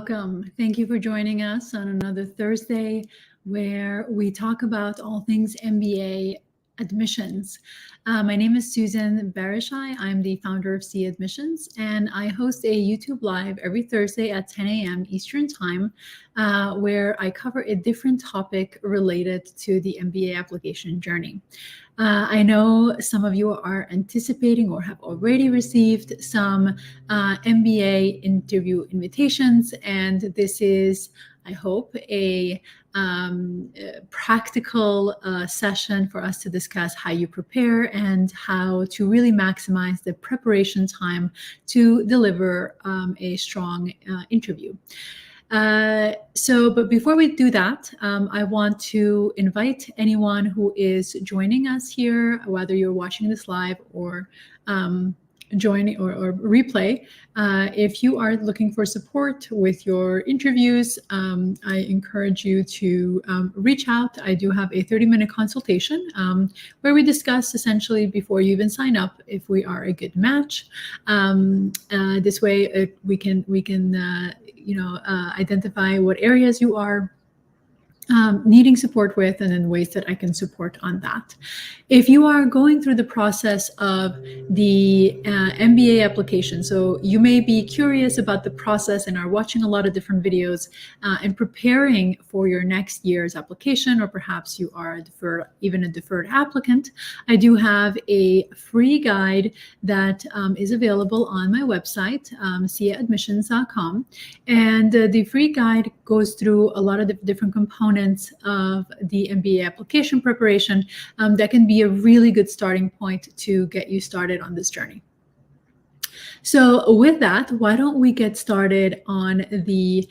Welcome. Thank you for joining us on another Thursday where we talk about all things MBA admissions. My name is Susan Barishai. I'm the founder of C Admissions, and I host a YouTube Live every Thursday at 10 a.m. Eastern Time, where I cover a different topic related to the MBA application journey. I know some of you are anticipating or have already received some MBA interview invitations, and this is, I hope, a practical session for us to discuss how you prepare and how to really maximize the preparation time to deliver a strong interview. But before we do that, I want to invite anyone who is joining us here, whether you're watching this live or joining or replay. If you are looking for support with your interviews, I encourage you to reach out. I do have a 30-minute consultation where we discuss essentially before you even sign up if we are a good match. This way we can identify what areas you are needing support with, and then ways that I can support on that. If you are going through the process of the MBA application, so you may be curious about the process and are watching a lot of different videos and preparing for your next year's application, or perhaps you are even a deferred applicant, I do have a free guide that is available on my website, ciaadmissions.com. And the free guide goes through a lot of the different components of the MBA application preparation that can be a really good starting point to get you started on this journey. So with that, why don't we get started on the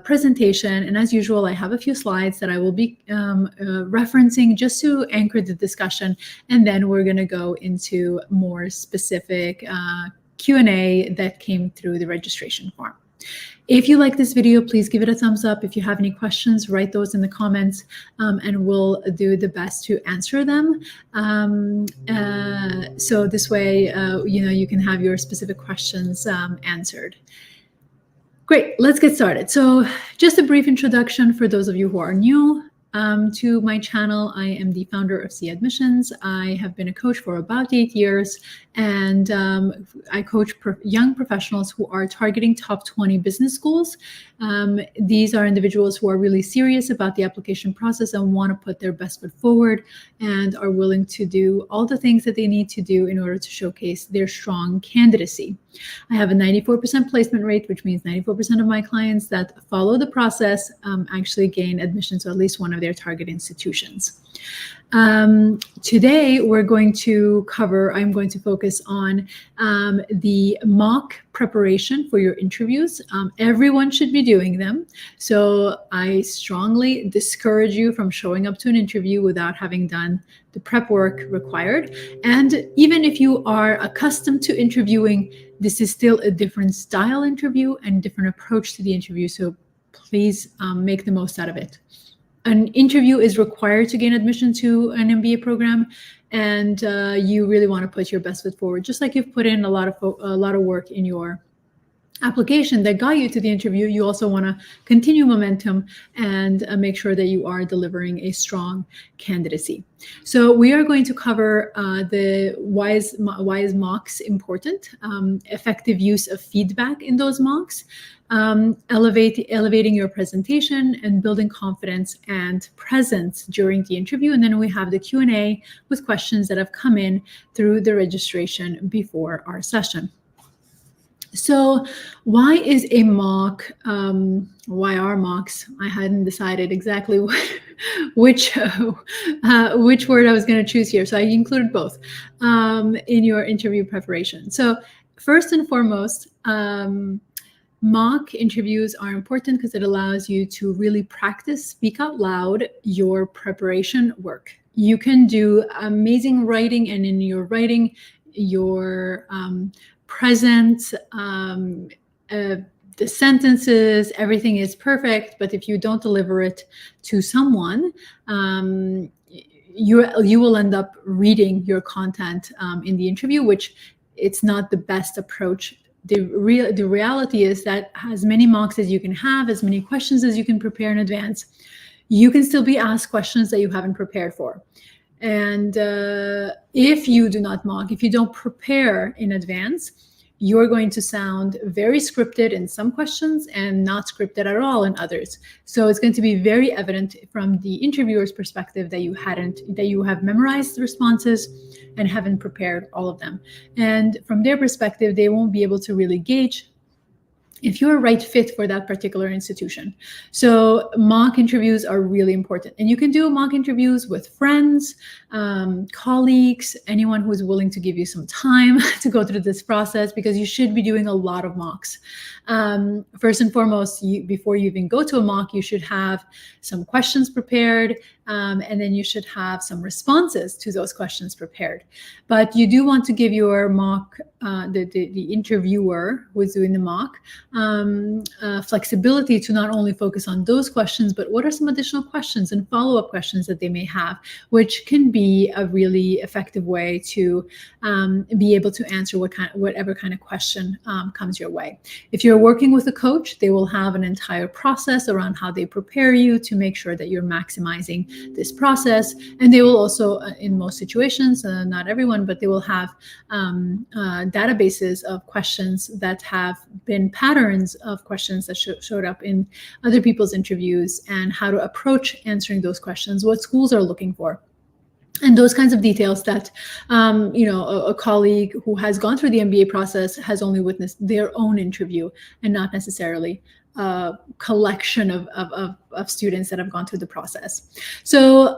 presentation? And as usual, I have a few slides that I will be referencing just to anchor the discussion. And then we're going to go into more specific Q&A that came through the registration form. If you like this video, please give it a thumbs up. If you have any questions, write those in the comments, and we'll do the best to answer them. So this way, you can have your specific questions answered. Great, let's get started. So just a brief introduction for those of you who are new to my channel. I am the founder of C Admissions. I have been a coach for about 8 years, and I coach young professionals who are targeting top 20 business schools. These are individuals who are really serious about the application process and want to put their best foot forward and are willing to do all the things that they need to do in order to showcase their strong candidacy. I have a 94% placement rate, which means 94% of my clients that follow the process actually gain admission to at least one of their target institutions. Today, I'm going to focus on the mock preparation for your interviews. Everyone should be doing them. So I strongly discourage you from showing up to an interview without having done the prep work required. And even if you are accustomed to interviewing, this is still a different style interview and different approach to the interview. So please make the most out of it. An interview is required to gain admission to an MBA program, and you really want to put your best foot forward. Just like you've put in a lot of work in your application that got you to the interview, you also want to continue momentum and make sure that you are delivering a strong candidacy. So we are going to cover why is mocks important, effective use of feedback in those mocks, elevating your presentation, and building confidence and presence during the interview. And then we have the Q&A with questions that have come in through the registration before our session. So why is a mock, why are mocks? I hadn't decided exactly which word I was going to choose here. So I included both in your interview preparation. So first and foremost, mock interviews are important because it allows you to really practice, speak out loud your preparation work. You can do amazing writing, and in your writing, your present, the sentences, everything is perfect. But if you don't deliver it to someone, you will end up reading your content in the interview, which it's not the best approach the reality is that as many mocks as you can have, as many questions as you can prepare in advance, you can still be asked questions that you haven't prepared for. And if you do not mock, if you don't prepare in advance, you're going to sound very scripted in some questions and not scripted at all in others. So it's going to be very evident from the interviewer's perspective that you have memorized the responses and haven't prepared all of them. And from their perspective, they won't be able to really gauge if you're a right fit for that particular institution. So mock interviews are really important. And you can do mock interviews with friends, colleagues, anyone who is willing to give you some time to go through this process, because you should be doing a lot of mocks. First and foremost, before you even go to a mock, you should have some questions prepared, and then you should have some responses to those questions prepared. But you do want to give your mock, the interviewer who is doing the mock, flexibility to not only focus on those questions, but what are some additional questions and follow-up questions that they may have, which can be a really effective way to be able to answer whatever kind of question comes your way. If you're working with a coach, they will have an entire process around how they prepare you to make sure that you're maximizing this process. And they will also, in most situations, not everyone, but they will have databases of questions that have been patterns of questions that showed up in other people's interviews, and how to approach answering those questions, what schools are looking for, and those kinds of details that, a colleague who has gone through the MBA process has only witnessed their own interview and not necessarily a collection of students that have gone through the process. So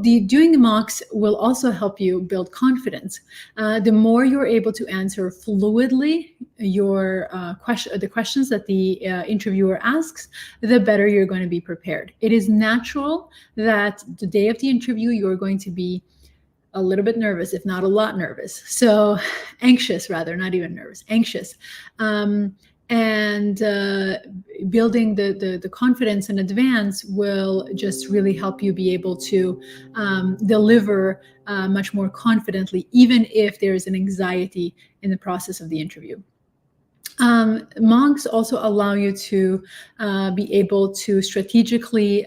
doing the mocks will also help you build confidence. The more you're able to answer fluidly the questions that the interviewer asks, the better you're going to be prepared. It is natural that the day of the interview, you're going to be a little bit nervous, if not a lot nervous. So anxious, rather, not even nervous, anxious. And building the confidence in advance will just really help you be able to deliver much more confidently, even if there is an anxiety in the process of the interview. Mocks also allow you to be able to strategically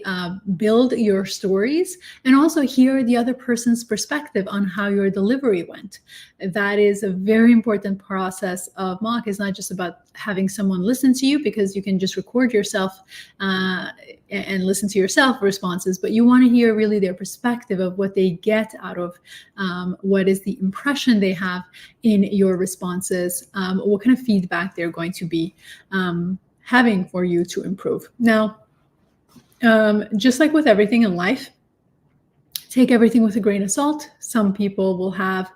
build your stories and also hear the other person's perspective on how your delivery went. That is a very important process of mock. It's not just about having someone listen to you, because you can just record yourself and listen to yourself responses, but you want to hear really their perspective of what they get out of what is the impression they have in your responses, what kind of feedback they're going to be having for you to improve. Now, just like with everything in life, take everything with a grain of salt. Some people will have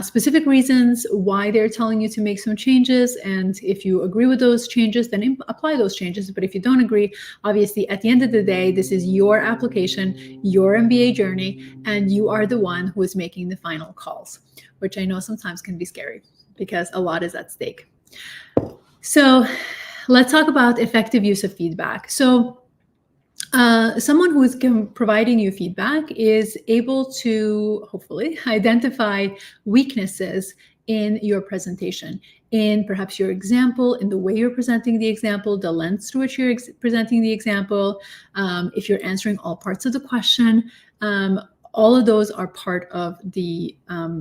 specific reasons why they're telling you to make some changes. And if you agree with those changes, then apply those changes. But if you don't agree, obviously, at the end of the day, this is your application, your MBA journey, and you are the one who is making the final calls, which I know sometimes can be scary because a lot is at stake. So let's talk about effective use of feedback. So someone who is providing you feedback is able to hopefully identify weaknesses in your presentation, in perhaps your example, in the way you're presenting the example, the lens through which you're presenting the example, if you're answering all parts of the question. All of those are part of the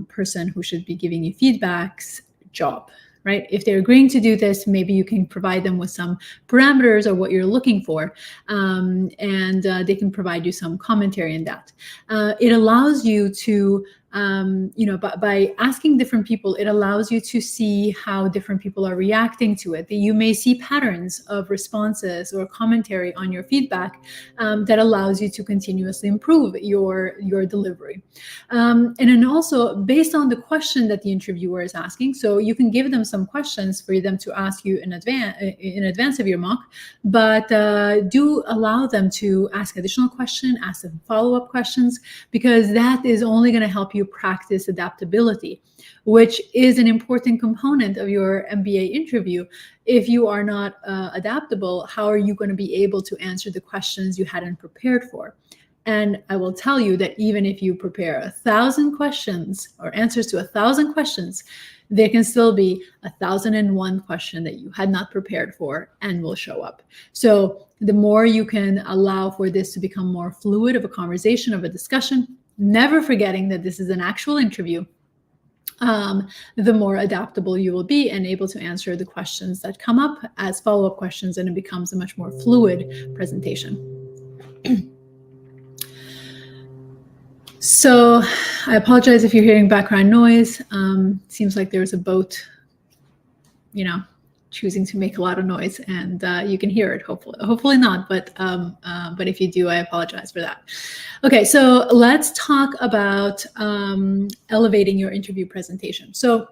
person who should be giving you feedback's job. Right? If they're agreeing to do this, maybe you can provide them with some parameters or what you're looking for, and they can provide you some commentary in that. It allows you to, by asking different people, it allows you to see how different people are reacting to it. You may see patterns of responses or commentary on your feedback that allows you to continuously improve your delivery. And then also based on the question that the interviewer is asking, so you can give them some questions for them to ask you in advance of your mock, but do allow them to ask additional questions, ask them follow-up questions, because that is only going to help you practice adaptability, which is an important component of your MBA interview. If you are not adaptable, how are you going to be able to answer the questions you hadn't prepared for? And I will tell you that even if you prepare 1,000 questions or answers to 1,000 questions, there can still be 1,001 question that you had not prepared for and will show up. So the more you can allow for this to become more fluid of a conversation, of a discussion, never forgetting that this is an actual interview, the more adaptable you will be and able to answer the questions that come up as follow-up questions, and it becomes a much more fluid presentation. So I apologize if you're hearing background noise. Seems like there's a boat, choosing to make a lot of noise, and you can hear it. Hopefully not, but if you do, I apologize for that. Okay, so let's talk about elevating your interview presentation. So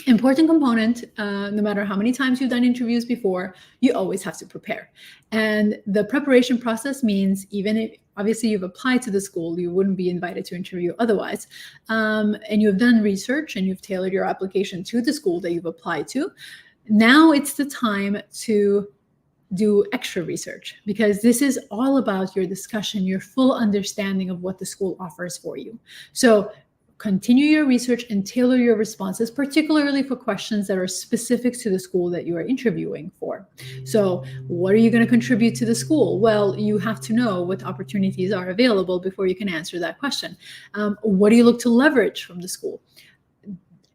important component, no matter how many times you've done interviews before, you always have to prepare. And the preparation process means, even if obviously you've applied to the school, you wouldn't be invited to interview otherwise, and you've done research and you've tailored your application to the school that you've applied to, now it's the time to do extra research, because this is all about your discussion, your full understanding of what the school offers for you. So continue your research and tailor your responses, particularly for questions that are specific to the school that you are interviewing for. So what are you going to contribute to the school? Well, you have to know what opportunities are available before you can answer that question. What do you look to leverage from the school?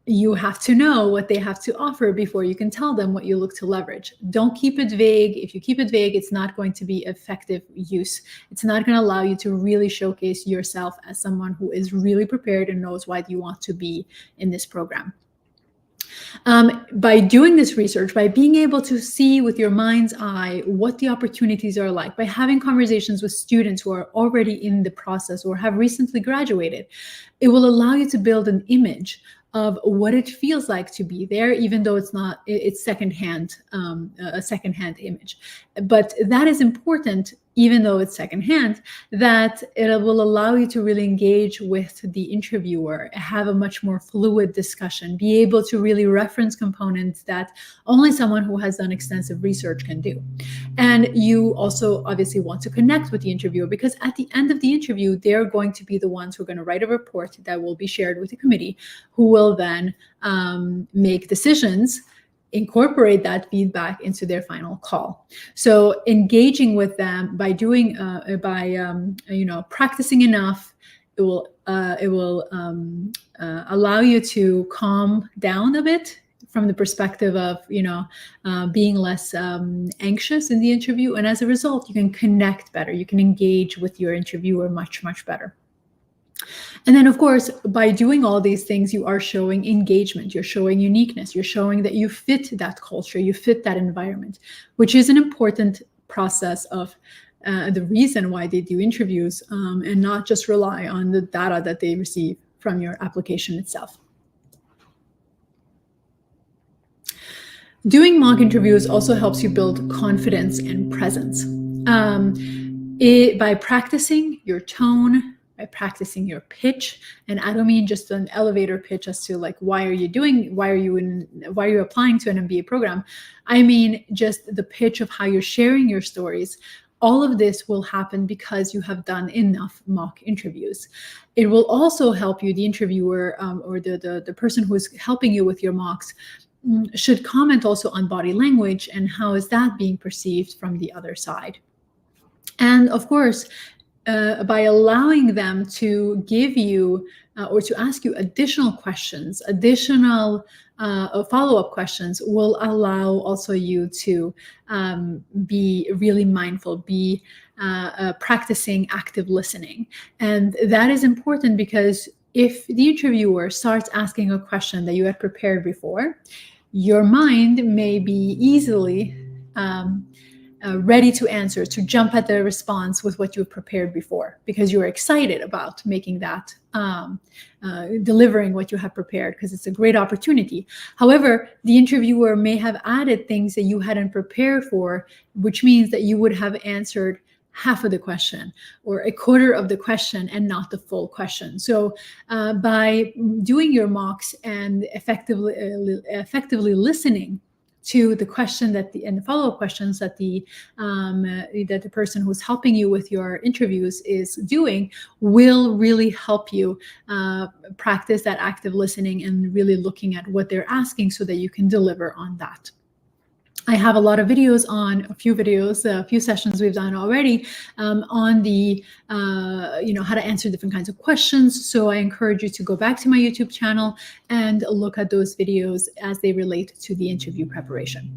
You have to know what they have to offer before you can tell them what you look to leverage. Don't keep it vague. If you keep it vague, it's not going to be effective use. It's not going to allow you to really showcase yourself as someone who is really prepared and knows why you want to be in this program. By doing this research, by being able to see with your mind's eye what the opportunities are like, by having conversations with students who are already in the process or have recently graduated, it will allow you to build an image of what it feels like to be there, even though it's secondhand, a secondhand image. But that is important, even though it's secondhand, that it will allow you to really engage with the interviewer, have a much more fluid discussion, be able to really reference components that only someone who has done extensive research can do. And you also obviously want to connect with the interviewer, because at the end of the interview, they're going to be the ones who are going to write a report that will be shared with the committee, who will then make decisions, incorporate that feedback into their final call. So engaging with them by doing, practicing enough, it will allow you to calm down a bit from the perspective of, being less anxious in the interview. And as a result, you can connect better. You can engage with your interviewer much, much better. And then, of course, by doing all these things, you are showing engagement, you're showing uniqueness, you're showing that you fit that culture, you fit that environment, which is an important process of the reason why they do interviews, and not just rely on the data that they receive from your application itself. Doing mock interviews also helps you build confidence and presence. By practicing your tone, by practicing your pitch, and I don't mean just an elevator pitch as to like, why are you applying to an MBA program? I mean just the pitch of how you're sharing your stories. All of this will happen because you have done enough mock interviews. It will also help you, the interviewer, or the person who is helping you with your mocks, should comment also on body language and how is that being perceived from the other side. And of course, by allowing them to give you or to ask you additional questions, additional follow-up questions, will allow also you to be really mindful, be practicing active listening. And that is important, because if the interviewer starts asking a question that you had prepared before, your mind may be easily ready to answer, to jump at the response with what you prepared before, because you're excited about making that, delivering what you have prepared, because it's a great opportunity. However, the interviewer may have added things that you hadn't prepared for, which means that you would have answered half of the question or a quarter of the question and not the full question. So by doing your mocks and effectively listening to the question and the follow-up questions that the person who's helping you with your interviews is doing will really help you practice that active listening and really looking at what they're asking so that you can deliver on that. I have a lot of videos on a few sessions we've done already on the, how to answer different kinds of questions. So I encourage you to go back to my YouTube channel and look at those videos as they relate to the interview preparation.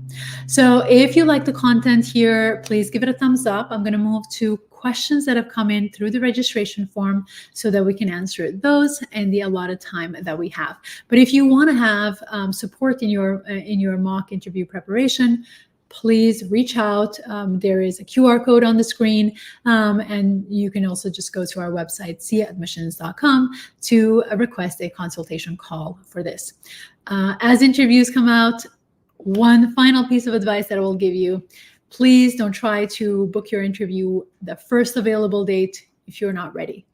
So if you like the content here, please give it a thumbs up. I'm going to move to questions that have come in through the registration form so that we can answer those in the allotted time that we have. But if you want to have support in your mock interview preparation, please reach out. There is a QR code on the screen, and you can also just go to our website, siaadmissions.com, to request a consultation call for this. As interviews come out, one final piece of advice that I will give you: please don't try to book your interview the first available date if you're not ready,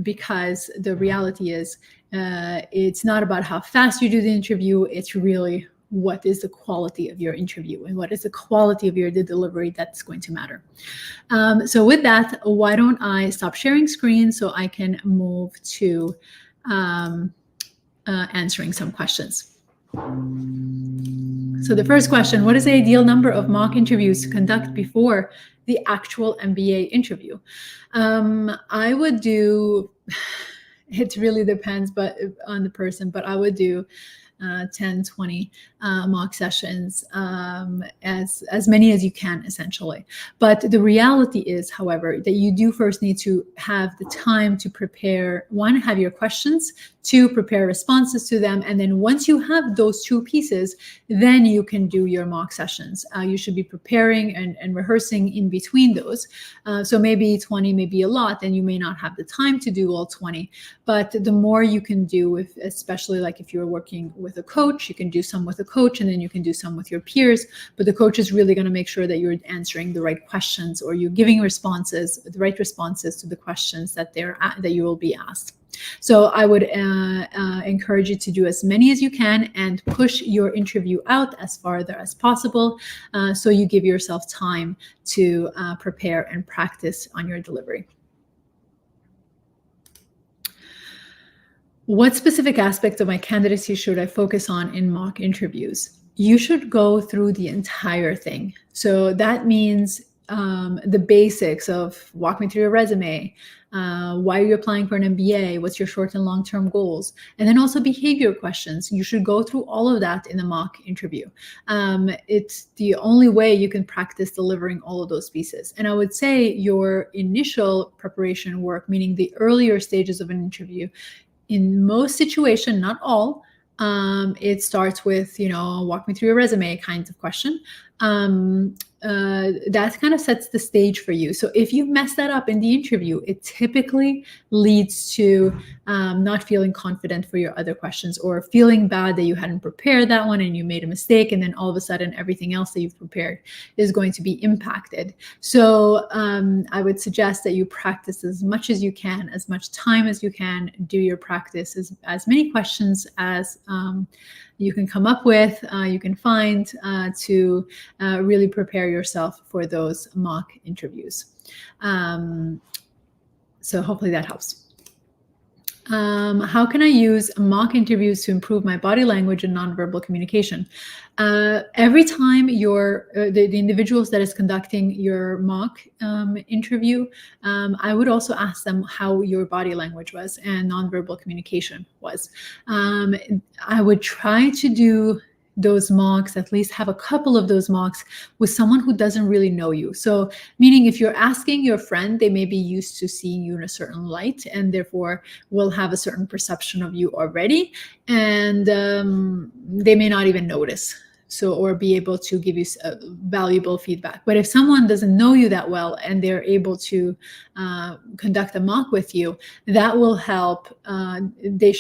because the reality is it's not about how fast you do the interview. It's really what is the quality of your interview and what is the quality of the delivery that's going to matter. So with that, why don't I stop sharing screen so I can move to answering some questions. So the first question: what is the ideal number of mock interviews to conduct before the actual MBA interview? I would do, it really depends on the person, but I would do 10, 20 mock sessions, as many as you can, essentially. But the reality is, however, that you do first need to have the time to prepare, one, have your questions, two, prepare responses to them. And then once you have those two pieces, then you can do your mock sessions. You should be preparing and rehearsing in between those. So maybe 20 may be a lot, and you may not have the time to do all 20. But the more you can do, especially like if you're working with a coach, you can do some with a coach, and then you can do some with your peers. But the coach is really going to make sure that you're answering the right questions, or you're giving the right responses to the questions that you will be asked. So I would encourage you to do as many as you can and push your interview out as farther as possible, so you give yourself time to prepare and practice on your delivery. What specific aspect of my candidacy should I focus on in mock interviews? You should go through the entire thing. So that means the basics of walk me through your resume, why are you applying for an MBA, what's your short and long-term goals, and then also behavior questions. You should go through all of that in the mock interview. It's the only way you can practice delivering all of those pieces. And I would say your initial preparation work, meaning the earlier stages of an interview, in most situations, not all, it starts with, walk me through your resume kinds of question. That kind of sets the stage for you. So if you mess that up in the interview, it typically leads to not feeling confident for your other questions, or feeling bad that you hadn't prepared that one and you made a mistake, and then all of a sudden everything else that you've prepared is going to be impacted. So I would suggest that you practice as much as you can, as much time as you can, do your practice, as many questions as you can come up with, you can find, to really prepare yourself for those mock interviews. So hopefully that helps. How can I use mock interviews to improve my body language and nonverbal communication? Every time the individuals that is conducting your mock interview, I would also ask them how your body language was and nonverbal communication was. I would try to do those mocks, at least have a couple of those mocks with someone who doesn't really know you. So meaning if you're asking your friend, they may be used to seeing you in a certain light and therefore will have a certain perception of you already. And they may not even notice. Or be able to give you valuable feedback. But if someone doesn't know you that well and they're able to conduct a mock with you, that will help. They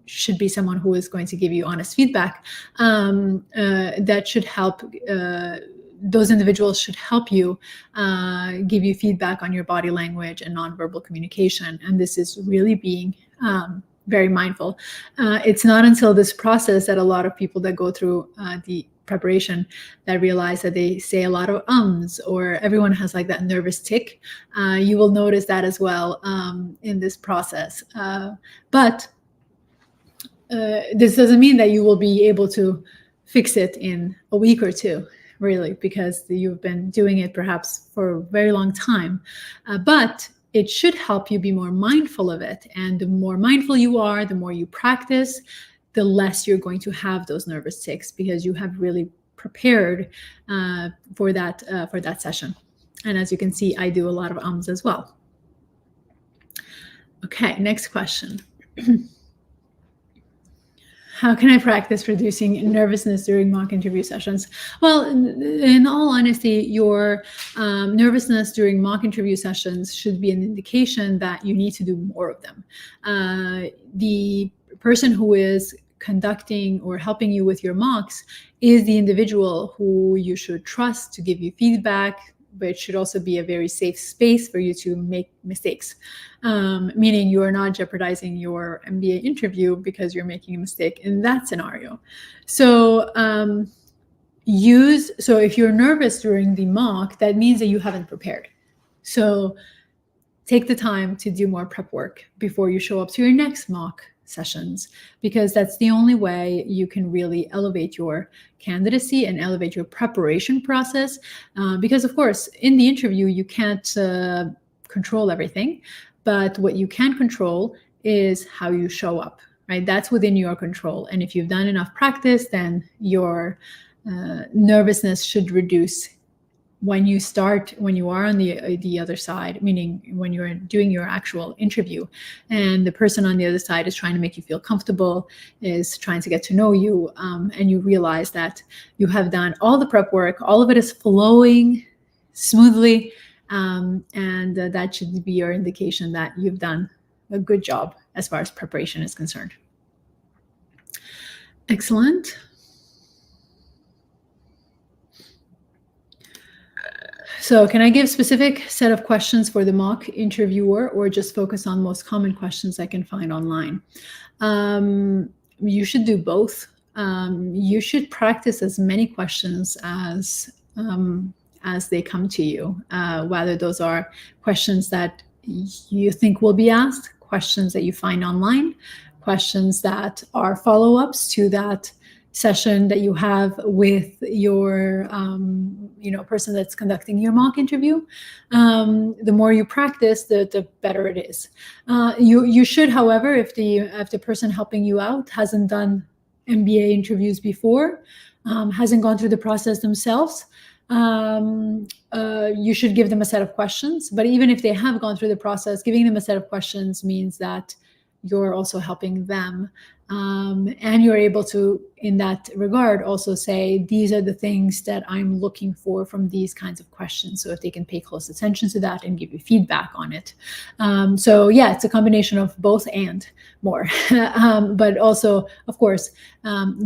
should be someone who is going to give you honest feedback. That should help. Those individuals should help you give you feedback on your body language and nonverbal communication. And this is really being very mindful. It's not until this process that a lot of people that go through the preparation that realize that they say a lot of ums, or everyone has like that nervous tick. You will notice that as well in this process. But this doesn't mean that you will be able to fix it in a week or two, really, because you've been doing it perhaps for a very long time. But it should help you be more mindful of it. And the more mindful you are, the more you practice, the less you're going to have those nervous tics, because you have really prepared for that session. And as you can see, I do a lot of ums as well. Okay, next question. How can I practice reducing nervousness during mock interview sessions? Well, in all honesty, your nervousness during mock interview sessions should be an indication that you need to do more of them. The person who is conducting or helping you with your mocks is the individual who you should trust to give you feedback, but it should also be a very safe space for you to make mistakes, meaning you are not jeopardizing your MBA interview because you're making a mistake in that scenario. So if you're nervous during the mock, that means that you haven't prepared. So take the time to do more prep work before you show up to your next mock sessions, because that's the only way you can really elevate your candidacy and elevate your preparation process. Because of course, in the interview, you can't control everything, but what you can control is how you show up, right? That's within your control. And if you've done enough practice, then your nervousness should reduce when you are on the other side, meaning when you're doing your actual interview and the person on the other side is trying to make you feel comfortable, is trying to get to know you, and you realize that you have done all the prep work, all of it is flowing smoothly, and that should be your indication that you've done a good job as far as preparation is concerned. Excellent. So can I give specific set of questions for the mock interviewer, or just focus on most common questions I can find online? You should do both. You should practice as many questions as they come to you, whether those are questions that you think will be asked, questions that you find online, questions that are follow-ups to that session that you have with your person that's conducting your mock interview. The more you practice, the better it is. You should, however, if the person helping you out hasn't done MBA interviews before, hasn't gone through the process themselves, you should give them a set of questions. But even if they have gone through the process, giving them a set of questions means that you're also helping them. And you're able to, in that regard, also say, these are the things that I'm looking for from these kinds of questions. So if they can pay close attention to that and give you feedback on it. So yeah, it's a combination of both and more. But also, of course,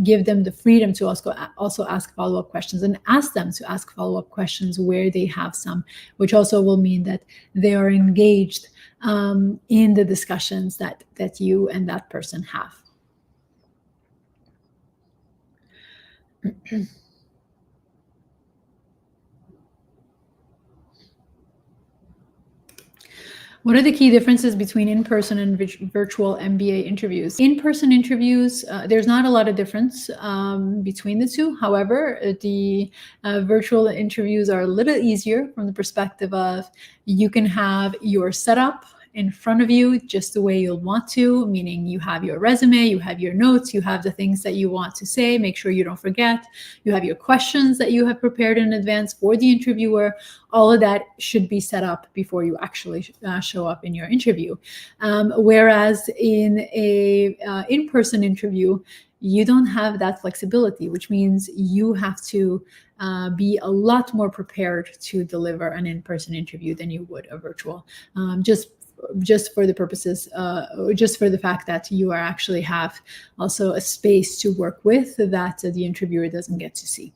give them the freedom to also ask follow-up questions, and ask them to ask follow-up questions where they have some, which also will mean that they are engaged in the discussions that you and that person have. What are the key differences between in-person and virtual MBA interviews? In-person interviews, there's not a lot of difference between the two. However, the virtual interviews are a little easier from the perspective of you can have your setup in front of you just the way you'll want to, meaning you have your resume, you have your notes, you have the things that you want to say, make sure you don't forget, you have your questions that you have prepared in advance for the interviewer. All of that should be set up before you actually show up in your interview. Whereas in a in-person interview, you don't have that flexibility, which means you have to be a lot more prepared to deliver an in-person interview than you would a virtual. Just for the purposes, just for the fact that you are actually have also a space to work with that the interviewer doesn't get to see.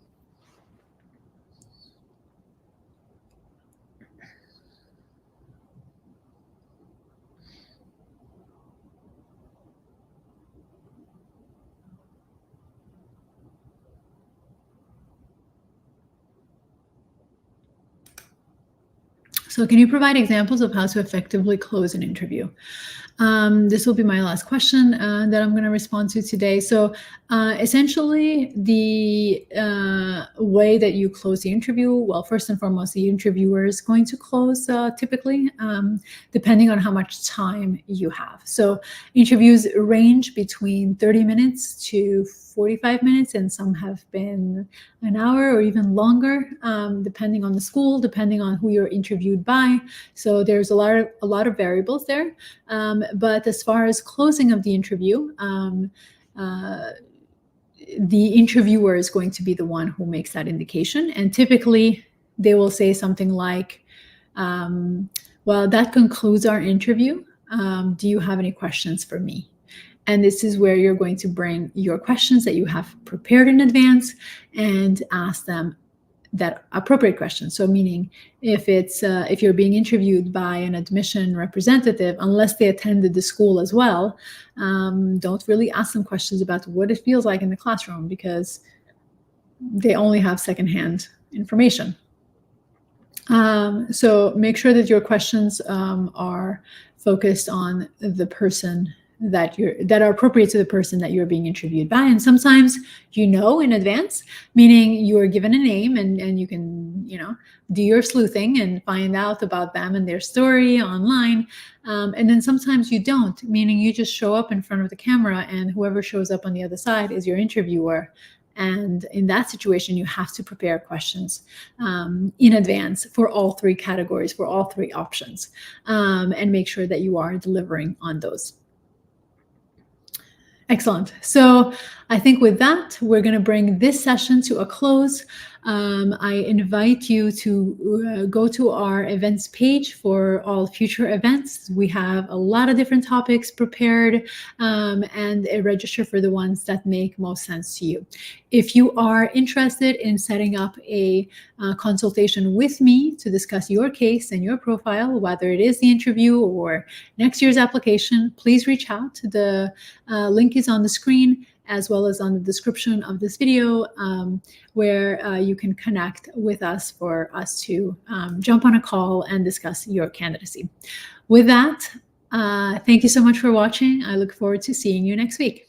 So can you provide examples of how to effectively close an interview? This will be my last question that I'm going to respond to today. So essentially, the way that you close the interview, well, first and foremost, the interviewer is going to close typically, depending on how much time you have. So interviews range between 30 minutes to 45 minutes, and some have been an hour or even longer, depending on the school, depending on who you're interviewed by. So there's a lot of variables there. But as far as closing of the interview, the interviewer is going to be the one who makes that indication. And typically they will say something like, well, that concludes our interview. Do you have any questions for me? And this is where you're going to bring your questions that you have prepared in advance and ask them that appropriate question. So meaning if you're being interviewed by an admission representative, unless they attended the school as well, don't really ask them questions about what it feels like in the classroom, because they only have secondhand information. So make sure that your questions are focused on the person that are appropriate to the person that you're being interviewed by. And sometimes in advance, meaning you are given a name and you can do your sleuthing and find out about them and their story online. And then sometimes you don't, meaning you just show up in front of the camera and whoever shows up on the other side is your interviewer. And in that situation, you have to prepare questions in advance for all three categories, for all three options, and make sure that you are delivering on those. Excellent. So I think with that, we're going to bring this session to a close. I invite you to go to our events page for all future events. We have a lot of different topics prepared, and register for the ones that make most sense to you. If you are interested in setting up a consultation with me to discuss your case and your profile, whether it is the interview or next year's application, please reach out. The link is on the screen, as well as on the description of this video, where you can connect with us for us to jump on a call and discuss your candidacy. With that, thank you so much for watching. I look forward to seeing you next week.